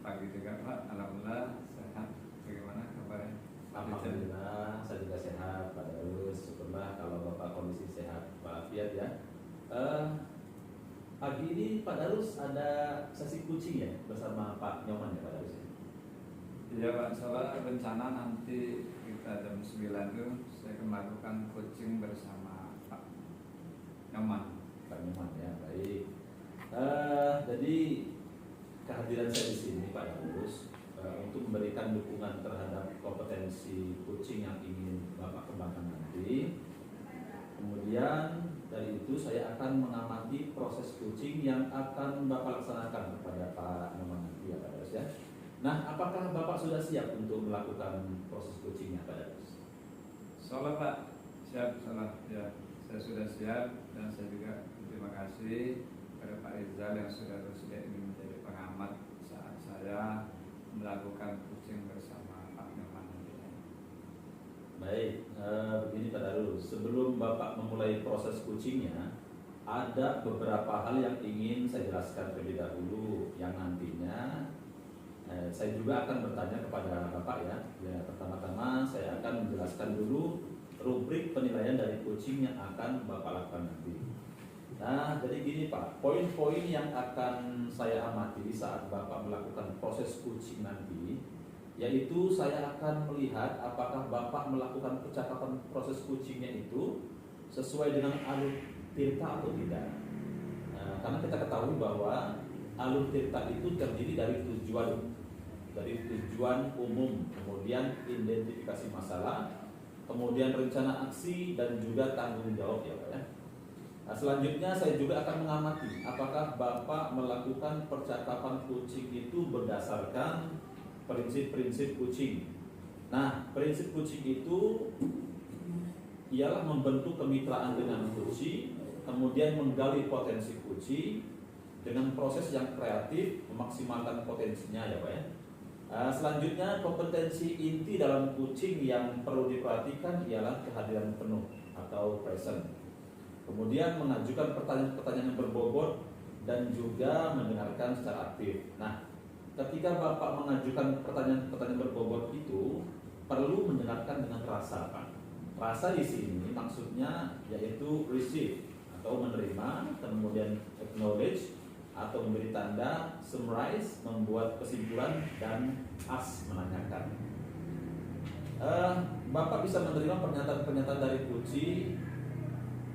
pagi juga Pak. Alhamdulillah sehat. Bagaimana kabarnya? Alhamdulillah, saya juga sehat, Pak Darus. Syukurlah kalau Bapak kondisi sehat, walafiat ya. Pagi ini Pak Darus ada sesi kucing ya bersama Pak Nyoman ya Pak Darus ya? Iya Pak, soalnya rencana nanti kita jam 9 tuh saya akan melakukan coaching bersama Pak Nyoman. Pak Nyoman ya, baik. Jadi kehadiran saya di sini Pak Darus untuk memberikan dukungan terhadap kompetensi coaching yang ingin Bapak kembangkan nanti. Kemudian dari itu saya akan mengamati proses coaching yang akan Bapak laksanakan kepada Pak Nyoman nanti ya Pak Darus ya. Nah, apakah Bapak sudah siap untuk melakukan proses coachingnya Pak Darus? Soalnya Pak, siap salah ya. Saya sudah siap dan saya juga terima kasih kepada Pak Rizal yang sudah bersedia ini menjadi pengamat saat saya melakukan coaching bersama Pak Nyoman. Baik, begini Pak Darus, sebelum Bapak memulai proses coachingnya, ada beberapa hal yang ingin saya jelaskan terlebih dahulu yang nantinya saya juga akan bertanya kepada Bapak ya. Pertama-tama saya akan menjelaskan dulu rubrik penilaian dari coaching yang akan Bapak lakukan nanti. Nah, jadi gini Pak, poin-poin yang akan saya amati saat Bapak melakukan proses coaching nanti, yaitu saya akan melihat apakah Bapak melakukan percakapan proses coachingnya itu sesuai dengan alur tirta atau tidak. Karena kita ketahui bahwa alur tirta itu terdiri dari tujuan umum, kemudian identifikasi masalah, kemudian rencana aksi dan juga tanggung jawab ya Pak ya. Nah, selanjutnya saya juga akan mengamati apakah Bapak melakukan percakapan coaching itu berdasarkan prinsip-prinsip coaching. Nah, prinsip coaching itu ialah membentuk kemitraan dengan coaching, kemudian menggali potensi coaching dengan proses yang kreatif, memaksimalkan potensinya ya Pak ya. Selanjutnya kompetensi inti dalam coaching yang perlu diperhatikan ialah kehadiran penuh atau present. Kemudian mengajukan pertanyaan-pertanyaan yang berbobot dan juga mendengarkan secara aktif. Nah, ketika Bapak mengajukan pertanyaan-pertanyaan berbobot itu perlu mendengarkan dengan rasa Pak. Rasa di sini maksudnya yaitu receive atau menerima, kemudian acknowledge atau memberi tanda, summarize, membuat kesimpulan, dan ask, menanyakan. Bapak bisa menerima pernyataan-pernyataan dari coaching,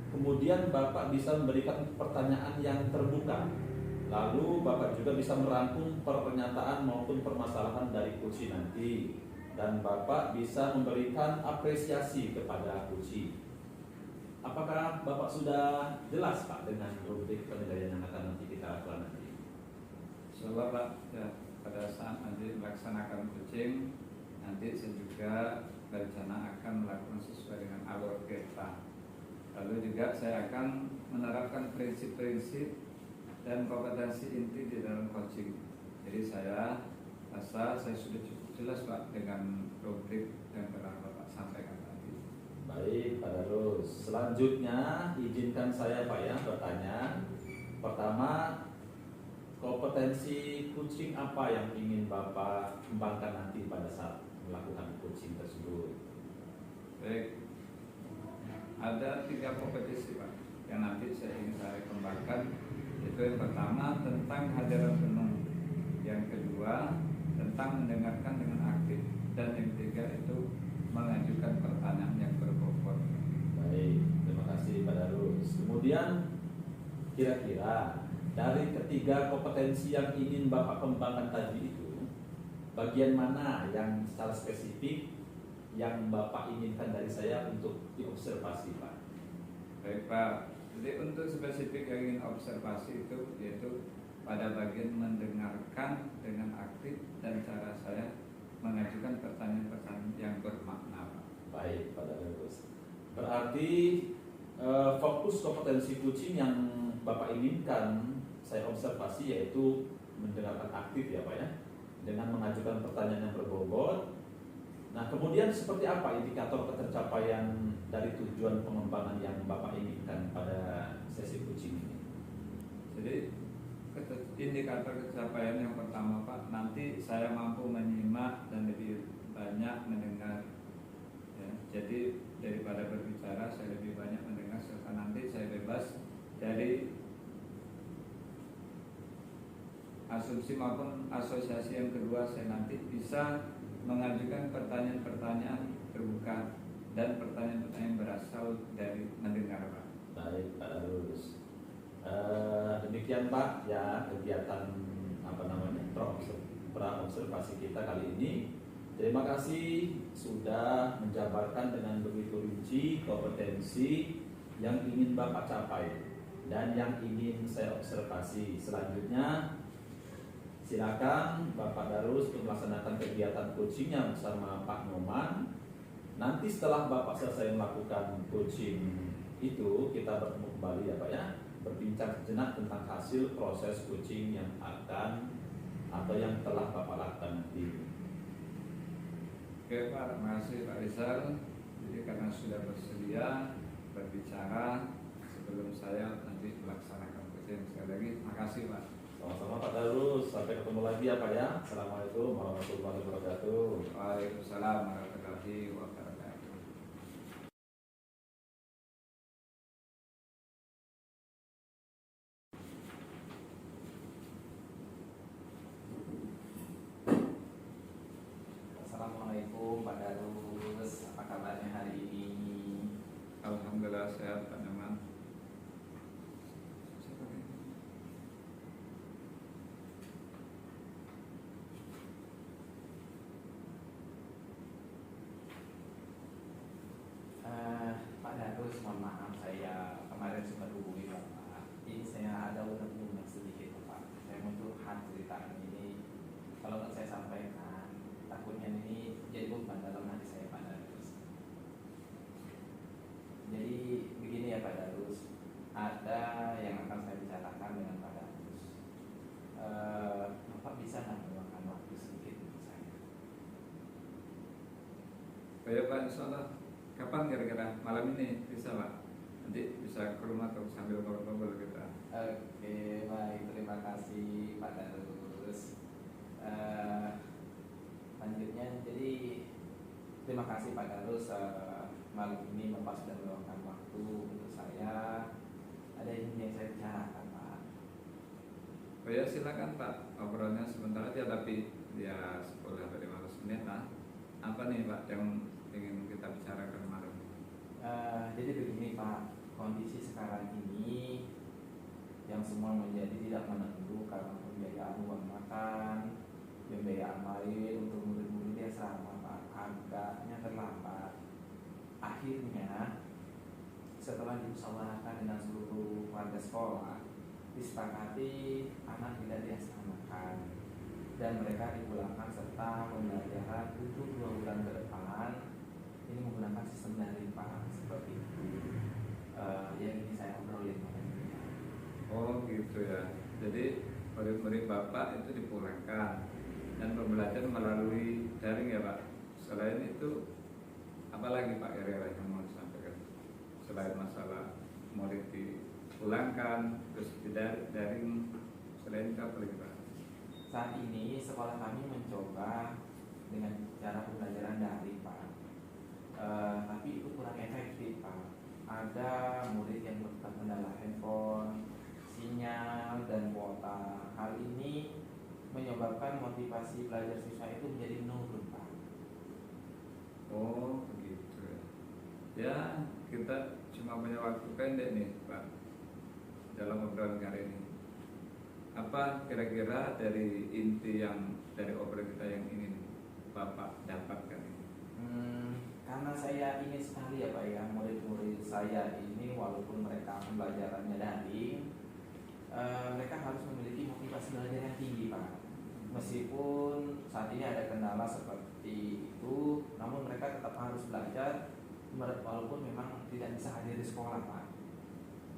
kemudian Bapak bisa memberikan pertanyaan yang terbuka. Lalu Bapak juga bisa merangkum pernyataan maupun permasalahan dari coaching nanti, dan Bapak bisa memberikan apresiasi kepada coaching. Apakah Bapak sudah jelas Pak dengan rubrik penilaian yang akan nanti kita lakukan nanti? Insyaallah Pak, ya, pada saat nanti melaksanakan coaching, nanti saya juga berencana akan melakukan sesuai dengan alur kita. Lalu juga saya akan menerapkan prinsip-prinsip dan kompetensi inti di dalam coaching. Jadi saya rasa saya sudah cukup jelas Pak dengan rubrik yang telah Bapak sampaikan tadi. Baik Pak Darus, selanjutnya izinkan saya Pak ya bertanya. Pertama, kompetensi coaching apa yang ingin Bapak kembangkan nanti pada saat melakukan coaching tersebut? Baik, ada 3 kompetisi Pak yang nanti saya ingin saya kembangkan. Itu yang pertama tentang hadiran penuh, yang kedua tentang mendengarkan dengan aktif, dan yang ketiga itu mengajukan pertanyaan yang berbobot. Baik, terima kasih Pak Darus. Kemudian kira-kira dari ketiga kompetensi yang ingin Bapak kembangkan tadi itu, bagian mana yang secara spesifik yang Bapak inginkan dari saya untuk diobservasi Pak? Baik Pak, jadi untuk spesifik yang ingin observasi itu yaitu pada bagian mendengarkan dengan aktif dan cara saya mengajukan pertanyaan-pertanyaan yang bermakna Pak. Baik Pak Darus. Berarti fokus kompetensi coaching yang Bapak inginkan saya observasi yaitu mendengarkan aktif ya Pak ya, dengan mengajukan pertanyaan yang berbobot. Nah, kemudian seperti apa indikator ketercapaian dari tujuan pengembangan yang Bapak inginkan pada sesi coaching ini? Jadi indikator pencapaian yang pertama Pak, nanti saya mampu menyimak dan lebih banyak mendengar. Ya, jadi daripada berbicara saya lebih banyak mendengar, serta nanti saya bebas dari asumsi maupun asosiasi yang kedua. Saya nanti bisa mengajukan pertanyaan-pertanyaan terbuka dan pertanyaan-pertanyaan berasal dari mendengar, Pak. Baik, Pak Darus. Demikian Pak ya kegiatan praobservasi kita kali ini. Terima kasih sudah menjabarkan dengan begitu rinci kompetensi yang ingin Bapak capai dan yang ingin saya observasi. Selanjutnya silakan Bapak Darus untuk melaksanakan kegiatan coachingnya bersama Pak Noman. Nanti setelah Bapak selesai melakukan coaching itu, kita bertemu kembali ya Pak ya, berbincang sejenak tentang hasil proses coaching yang akan atau yang telah Bapak lakukan nanti. Oke Pak, terima kasih Pak Rizal. Jadi karena sudah bersedia berbicara sebelum saya nanti melaksanakan coaching, sekali lagi terima kasih Pak. Sama-sama Pak Darus, sampai ketemu lagi ya Pak ya. Assalamualaikum warahmatullahi wabarakatuh. Waalaikumsalam warahmatullahi wabarakatuh. Assalamualaikum Pak Darus, apa kabarnya hari ini? Alhamdulillah sehat Pak Nyoman. Pak Darus, mohon maaf saya kemarin sempat hubungi Bapak. Ini saya ada unek-unek sedikit Pak. Saya mau curhat cerita ini. Kalau nggak saya sampaikan, takutnya ini jadi beban dalam hati saya Pak Darus. Jadi begini ya Pak Darus, ada yang akan saya bicarakan dengan Pak Darus. Bapak bisa nggak meluangkan waktu sedikit untuk saya? Oh ya Pak, insya Allah. Kapan kira-kira? Malam ini bisa Pak? Nanti bisa ke rumah atau sambil ngobrol-ngobrol kita. Oke, baik, terima kasih Pak Darus. Lanjutnya, jadi terima kasih Pak Darus, malam ini Bapak sudah meluangkan waktu untuk saya. Ada yang saya bicarakan Pak. Oh ya silakan Pak, ngobrolnya sebentar aja tapi ya 10-15 menit lah. Apa nih Pak yang ingin kita bicarakan malam ini? Jadi begini Pak, kondisi sekarang ini yang semua menjadi tidak menentu karena pembiayaan uang makan, pembiayaan lain untuk murid-murid di asrama Pak, agaknya terlambat. Akhirnya setelah dimusyawarahkan dengan seluruh warga sekolah, disepakati anak tidak diasramakan dan mereka dipulangkan serta pembelajaran untuk 2 bulan ke depan ini menggunakan sistem daring Pak, seperti itu. Yang ini saya obrolin Pak. Oh gitu ya. Jadi murid-murid Bapak itu dipulangkan dan pembelajaran melalui daring ya Pak. Selain itu apalagi Pak kira-kira yang mau disampaikan? Selain masalah murid dipulangkan terus daring, selain itu apa lagi Pak? Saat ini sekolah kami mencoba dengan cara pembelajaran daring Pak. Tapi itu kurang efektif Pak. Ada murid yang terkendala handphone, sinyal, dan kuota. Hal ini menyebabkan motivasi belajar siswa itu menjadi menurun Pak. Oh begitu ya. Ya kita cuma punya waktu pendek nih Pak dalam obrolan kali ini. Apa kira-kira dari inti yang dari obrolan kita yang ingin Bapak dapatkan ini? Karena saya ingin sekali ya Pak ya, murid-murid saya ini walaupun mereka pembelajarannya daring, mereka harus memiliki motivasi belajar yang tinggi Pak. Meskipun saat ini ada kendala seperti itu, namun mereka tetap harus belajar walaupun memang tidak bisa hadir di sekolah Pak.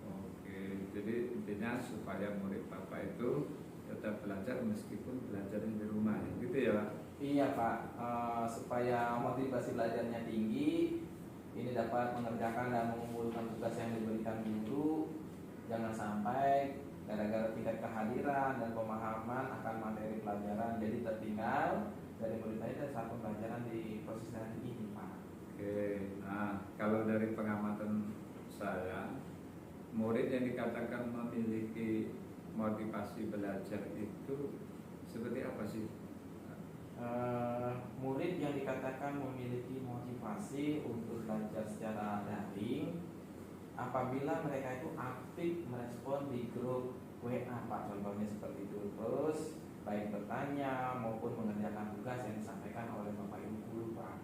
Oke, jadi intinya supaya murid Bapak itu tetap belajar meskipun belajarnya di rumah ya, gitu ya Pak? Iya Pak, supaya motivasi belajarnya tinggi, ini dapat mengerjakan dan mengumpulkan tugas yang diberikan guru. Jangan sampai gara-gara tingkat kehadiran dan pemahaman akan materi pelajaran jadi tertinggal dari murid saya dan saat pembelajaran di proses daring ini Pak. Oke, nah kalau dari pengamatan saya, murid yang dikatakan memiliki motivasi belajar itu seperti apa sih? Murid yang dikatakan memiliki motivasi untuk belajar secara daring apabila mereka itu aktif merespon di grup WA Pak, contohnya seperti itu, terus baik bertanya maupun mengerjakan tugas yang disampaikan oleh Bapak Ibu guru Pak.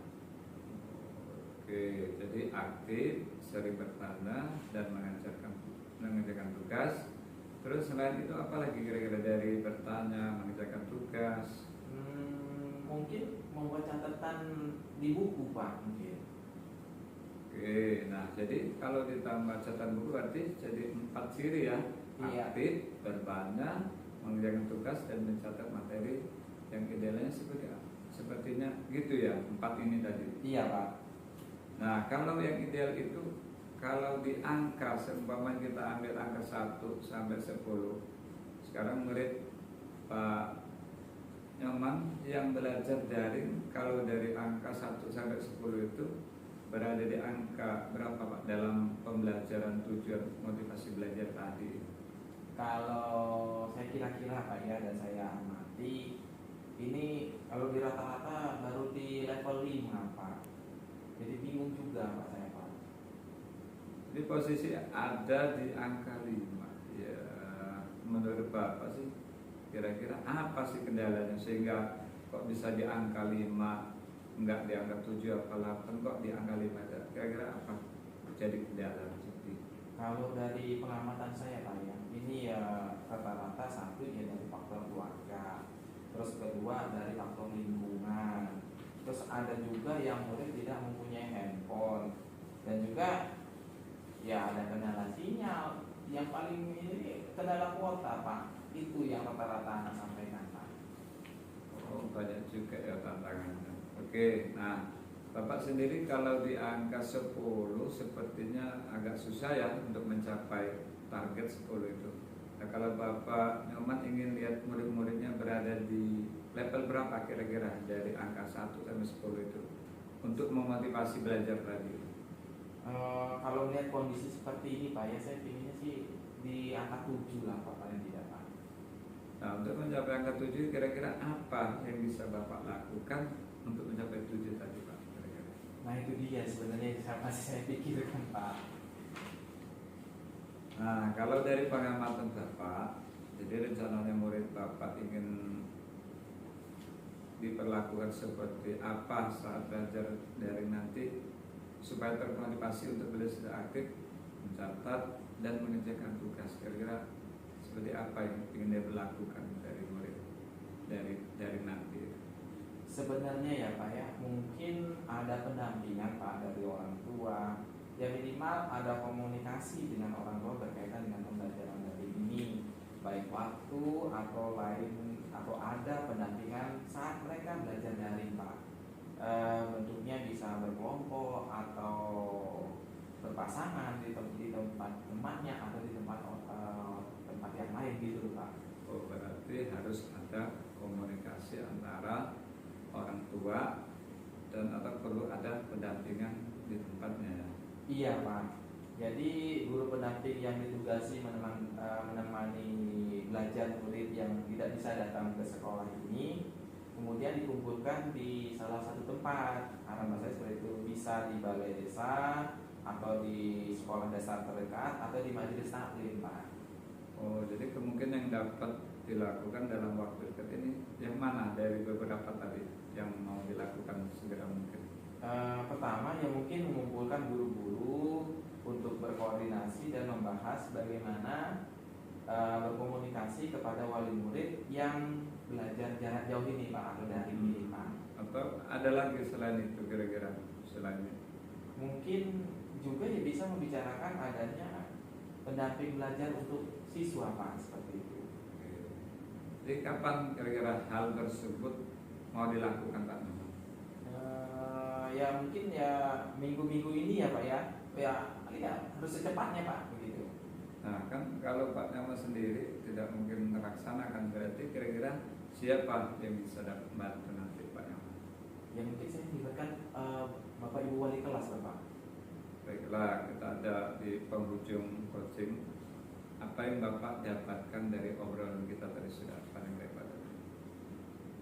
Oke, jadi aktif, sering bertanya dan mengerjakan tugas. Terus selain itu apa lagi kira-kira dari bertanya, mengerjakan tugas? Mungkin membuat catatan di buku Pak mungkin. Oke, nah jadi kalau ditambah catatan buku berarti jadi 4 ciri ya. Iya. Aktif, bertanya, mengerjakan tugas dan mencatat materi yang idealnya seperti apa? Sepertinya gitu ya, 4 ini tadi. Iya Pak. Nah, kalau yang ideal itu kalau di angka seumpama kita ambil angka 1 sampai 10. Sekarang murid Pak Nyoman yang belajar daring kalau dari angka 1 sampai 10 itu berada di angka berapa Pak dalam pembelajaran tujuan motivasi belajar tadi? Kalau saya kira-kira Pak ya, dan saya amati ini kalau di rata-rata baru di level 5 Pak. Jadi bingung juga Pak saya Pak. Jadi posisi ada di angka 5. Ya, menurut Bapak sih kira-kira apa sih kendalanya sehingga kok bisa di angka 5, enggak di angka 7 atau 8, kok di angka 5 aja? Kira-kira apa jadi kendala seperti itu? Kalau dari pengamatan saya Pak ya, ini ya rata-rata satu ya dari faktor keluarga, terus kedua dari faktor lingkungan, terus ada juga yang murid tidak mempunyai handphone, dan juga ya ada kendala sinyal. Yang paling ini kendala kuota Pak, itu yang rata-rata anak sampaikan Pak. Oh, banyak juga ya tantangannya. Oke, nah Bapak sendiri kalau di angka 10 sepertinya agak susah ya untuk mencapai target 10 itu. Nah, kalau Bapak Nyoman ingin lihat murid-muridnya berada di level berapa kira-kira dari angka 1 sampai 10 itu untuk memotivasi belajar tadi? Kalau melihat kondisi seperti ini Pak ya, saya pinginnya sih di angka 7 lah Pak, paling tidak Pak. Nah, untuk mencapai angka 7 kira-kira apa yang bisa Bapak lakukan untuk mencapai 7 tadi Pak? Kira-kira. Nah itu dia sebenarnya yang masih saya pikirkan Pak. Nah, kalau dari pengamatan Bapak, jadi rencananya murid Bapak ingin diperlakukan seperti apa saat belajar daring nanti supaya termotivasi untuk belajar aktif, mencatat dan mengerjakan tugas. Kira-kira seperti apa yang ingin dia berlakukan dari murid dari nanti? Sebenarnya ya Pak ya, mungkin ada pendampingan Pak dari orang tua. Ya minimal ada komunikasi dengan orang tua berkaitan dengan pembelajaran daring ini, baik waktu atau lain, atau ada pendampingan saat mereka belajar daring Pak. Bentuknya bisa berkelompok atau berpasangan di tempat temannya atau di tempat yang lain gitu Pak. Oh, berarti harus ada komunikasi antara orang tua dan atau perlu ada pendampingan di tempatnya ya? Iya Pak. Jadi guru pendamping yang ditugasi menemani belajar murid yang tidak bisa datang ke sekolah ini kemudian dikumpulkan di salah satu tempat. Harapan saya seperti itu, bisa di balai desa atau di sekolah dasar terdekat atau di majelis taklim Pak. Oh, jadi kemungkinan yang dapat dilakukan dalam waktu dekat ini yang mana dari beberapa tadi yang mau dilakukan segera mungkin? Pertama ya mungkin mengumpulkan guru-guru untuk berkoordinasi dan membahas bagaimana berkomunikasi kepada wali murid yang belajar jarak jauh ini Pak, atau daring ini Pak. Atau ada lagi selain itu kira-kira selain itu? Mungkin juga ya bisa membicarakan adanya pendamping belajar untuk siswa Pak, seperti itu. Oke. Jadi kapan kira-kira hal tersebut mau dilakukan Pak? Ya mungkin ya minggu-minggu ini ya Pak ya. Ya harus secepatnya Pak begitu. Nah kan kalau Pak Nyaman sendiri tidak mungkin melaksanakan, berarti kira-kira siapa yang bisa dapat bantu nanti Pak Nyaman? Ya mungkin saya melibatkan Bapak Ibu Wali kelas Bapak. Baiklah, kita ada di penghujung coaching. Apa yang Bapak dapatkan dari obrolan kita tadi sudah paling lebar?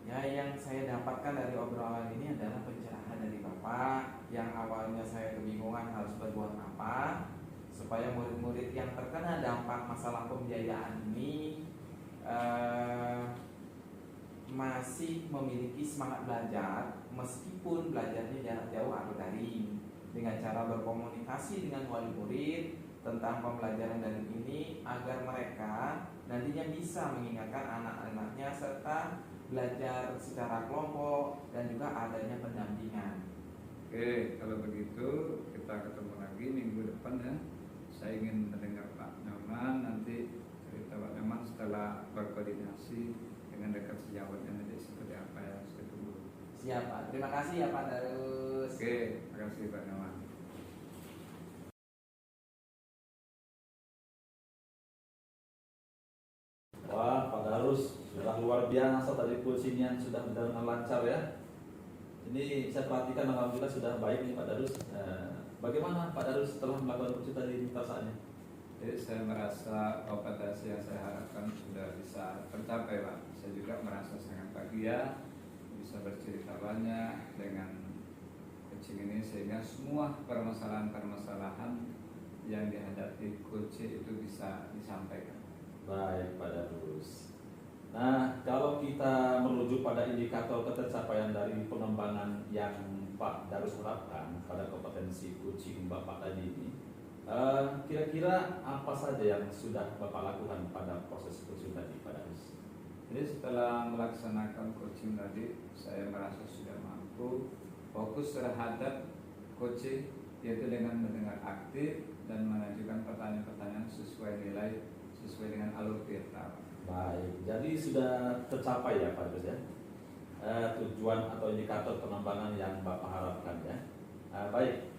Ya, yang saya dapatkan dari obrolan ini adalah pencerahan dari Bapak. Yang awalnya saya kebingungan harus berbuat apa supaya murid-murid yang terkena dampak masalah pembiayaan ini masih memiliki semangat belajar meskipun belajarnya jarak jauh atau daring, dengan cara berkomunikasi dengan wali murid tentang pembelajaran daring ini agar mereka nantinya bisa mengingatkan anak-anaknya serta belajar secara kelompok dan juga adanya pendampingan. Oke, kalau begitu kita ketemu lagi minggu depan ya. Saya ingin mendengar Pak Nyaman nanti cerita Pak Nyaman setelah berkoordinasi dengan dekat sejawatnya nanti seperti apa ya, saya tunggu. Siap Pak, terima kasih ya Pak Darus. Oke, terima kasih Pak Nyaman. Wah, Pak Darus sudah luar biasa tadi coachingnya, sudah berjalan lancar ya. Ini saya perhatikan alhamdulillah sudah baik nih Pak Darus. Bagaimana Pak Darus setelah melakukan coaching tadi perasaannya? Jadi saya merasa kompetensi yang saya harapkan sudah bisa tercapai Pak. Saya juga merasa sangat bahagia bisa bercerita banyak dengan coaching ini sehingga semua permasalahan-permasalahan yang dihadapi coaching itu bisa disampaikan. Baik Pak Darus. Nah, kalau kita merujuk pada indikator ketercapaian dari pengembangan yang Pak Darus harapkan pada kompetensi coaching Bapak tadi ini, kira-kira apa saja yang sudah Bapak lakukan pada proses coaching tadi Pak Darus? Jadi setelah melaksanakan coaching tadi, saya merasa sudah mampu fokus terhadap coaching, yaitu dengan mendengar aktif dan mengajukan pertanyaan-pertanyaan sesuai nilai, sesuai dengan alur kita. Baik, jadi sudah tercapai ya Pak Darus ya, tujuan atau indikator pengembangan yang Bapak harapkan ya. Baik,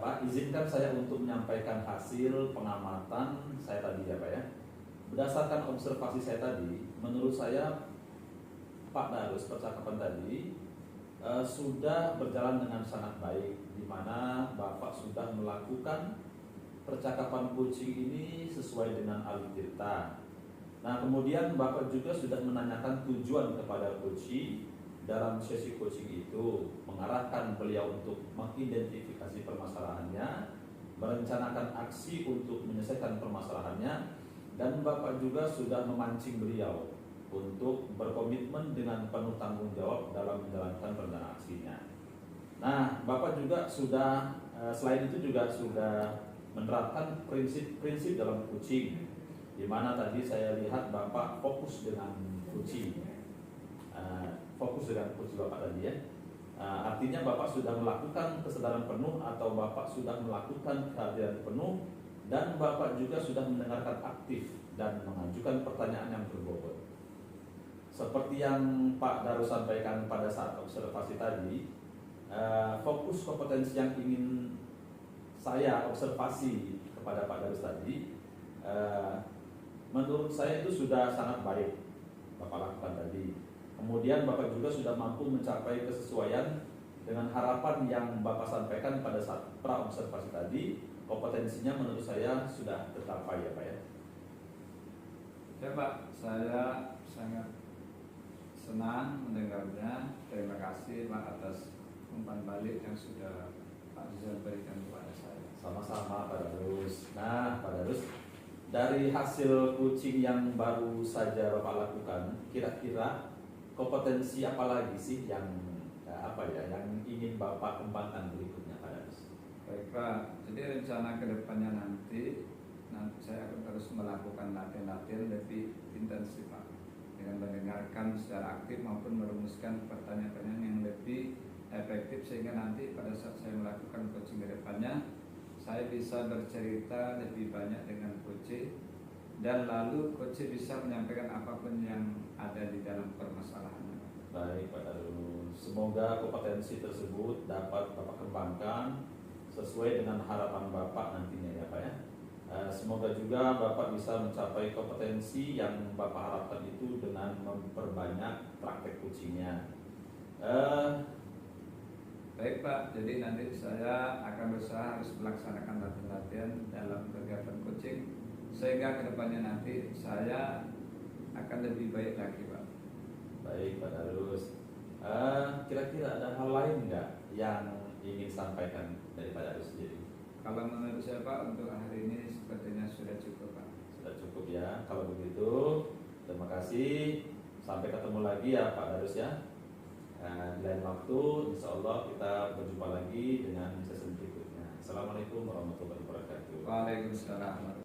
Pak, izinkan saya untuk menyampaikan hasil pengamatan saya tadi ya Pak ya. Berdasarkan observasi saya tadi, menurut saya Pak Darus percakapan tadi sudah berjalan dengan sangat baik, di mana Bapak sudah melakukan percakapan coaching ini sesuai dengan alur cerita. Nah, kemudian Bapak juga sudah menanyakan tujuan kepada coaching dalam sesi coaching itu, mengarahkan beliau untuk mengidentifikasi permasalahannya, merencanakan aksi untuk menyelesaikan permasalahannya, dan Bapak juga sudah memancing beliau untuk berkomitmen dengan penuh tanggung jawab dalam menjalankan rencana aksinya. Nah, Bapak juga sudah selain itu juga sudah menerapkan prinsip-prinsip dalam coaching, di mana tadi saya lihat Bapak fokus dengan coaching. Fokus dengan coaching Bapak tadi ya. Artinya Bapak sudah melakukan kesadaran penuh atau Bapak sudah melakukan kehadiran penuh, dan Bapak juga sudah mendengarkan aktif dan mengajukan pertanyaan yang berbobot. Seperti yang Pak Darus sampaikan pada saat observasi tadi, fokus kompetensi yang ingin saya observasi kepada Pak Darus tadi, menurut saya itu sudah sangat baik Bapak lakukan tadi. Kemudian Bapak juga sudah mampu mencapai kesesuaian dengan harapan yang Bapak sampaikan pada saat pra-observasi tadi. Kompetensinya menurut saya sudah tercapai ya Pak ya. Ya Pak, saya sangat senang mendengarnya. Terima kasih Pak atas umpan balik yang sudah Pak Rizal berikan kepada saya. Sama-sama Pak Darus. Nah Pak Darus, dari hasil coaching yang baru saja Bapak lakukan, kira-kira kompetensi apa lagi sih yang yang ingin Bapak kembangkan berikutnya Pak Darus? Baik Pak, jadi rencana kedepannya nanti saya akan terus melakukan latihan-latihan lebih intensif Pak, dengan mendengarkan secara aktif maupun merumuskan pertanyaan-pertanyaan yang lebih efektif, sehingga nanti pada saat saya melakukan coaching kedepannya saya bisa bercerita lebih banyak dengan coach, dan lalu coach bisa menyampaikan apapun yang ada di dalam permasalahannya. Baik Pak Darus, semoga kompetensi tersebut dapat Bapak kembangkan sesuai dengan harapan Bapak nantinya ya Pak ya. Semoga juga Bapak bisa mencapai kompetensi yang Bapak harapkan itu dengan memperbanyak praktek kucingnya. Baik Pak, jadi nanti saya akan berusaha harus melaksanakan latihan-latihan dalam kegiatan coaching sehingga kedepannya nanti saya akan lebih baik lagi Pak. Baik Pak Darus. Kira-kira ada hal lain nggak yang ingin sampaikan dari Pak Darus sendiri? Kalau menurut saya Pak, untuk hari ini sepertinya sudah cukup Pak. Sudah cukup ya. Kalau begitu, terima kasih. Sampai ketemu lagi ya Pak Darus ya. Di lain waktu, insya Allah kita berjumpa lagi dengan sesi berikutnya. Assalamualaikum warahmatullahi wabarakatuh. Waalaikumsalam.